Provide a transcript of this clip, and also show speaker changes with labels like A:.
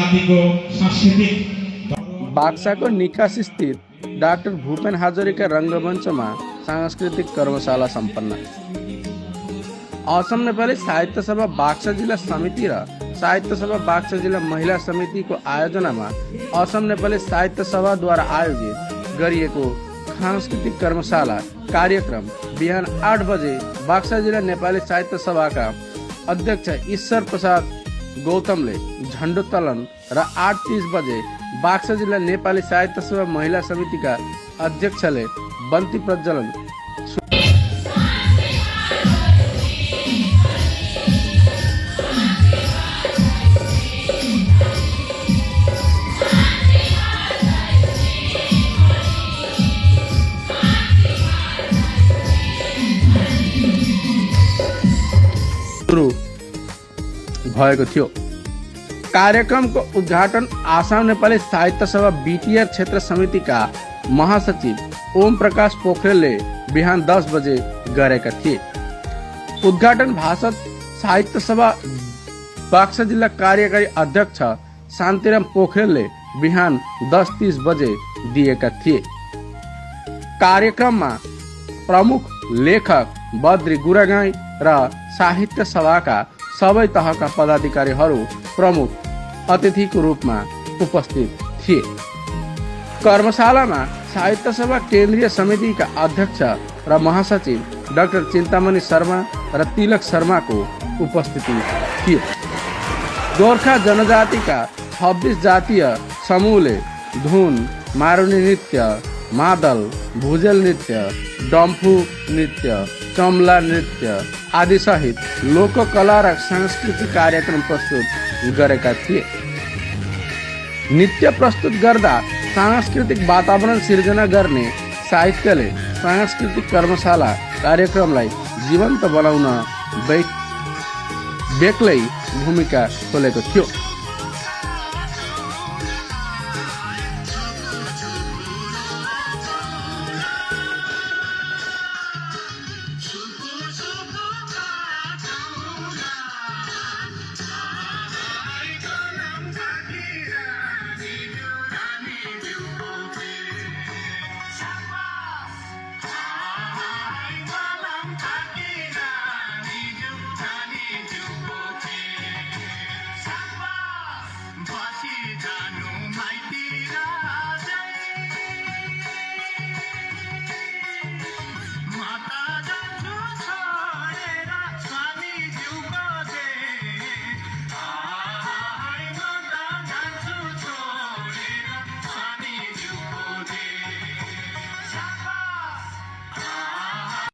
A: जातिको सांस्कृतिक
B: बाक्साको निकास स्थित डाक्टर भूपेन हाजरिका रङ्गमञ्चमा सांस्कृतिक कर्मशाला सम्पन्न। असम नेपाली साहित्य सभा बाक्सा जिल्ला समिति र साहित्य सभा बाक्सा जिल्ला महिला समितिको आयोजनामा असम नेपाली साहित्य सभाद्वारा आयोजित गरिएको सांस्कृतिक कर्मशाला कार्यक्रम बिहान 8 बजे बाक्सा जिल्ला नेपाली साहित्य सभाका अध्यक्ष ईश्वर प्रसाद गौतमले झण्डोत्तोलन र 8:30 बजे बाक्सा जिल्ला नेपाली साहित्य सभा महिला समितिका अध्यक्षले बन्ती प्रज्वलन सुरु भएको थियो। कार्यक्रमको उद्घाटन आसाम नेपाली साहित्य सभा बीटीआर क्षेत्र समितिका महासचिव ओम प्रकाश पोखरेलले बिहान 10 बजे गरेका थिए। उद्घाटन भाषण साहित्य सभा बाक्सा जिल्ला कार्यकारी अध्यक्ष शान्तिराम पोखरेलले बिहान 10:30 बजे दिएका थिए। कार्यक्रममा प्रमुख लेखक बद्री गुरागाई र साहित्य सभाका सबै तहका पदाधिकारीहरू प्रमुख अतिथिको रूपमा उपस्थित थिए। कर्मशालामा साहित्य सभा केन्द्रीय समितिका अध्यक्ष र महासचिव डाक्टर चिन्तामणि शर्मा र तिलक शर्माको उपस्थिति थियो। गोर्खा जनजातिका 26 जातीय समूहले धुन, मारुनी नृत्य, मादल, भुजेल नृत्य, डम्फु नृत्य, चम्ला नृत्य आदि सहित लोककला र सांस्कृतिक कार्यक्रम प्रस्तुत गरेका थिए। नृत्य प्रस्तुत गर्दा सांस्कृतिक वातावरण सिर्जना गर्ने साहित्यले सांस्कृतिक कर्मशाला कार्यक्रमलाई जीवन्त बनाउन बेग्लै भूमिका खोलेको थियो।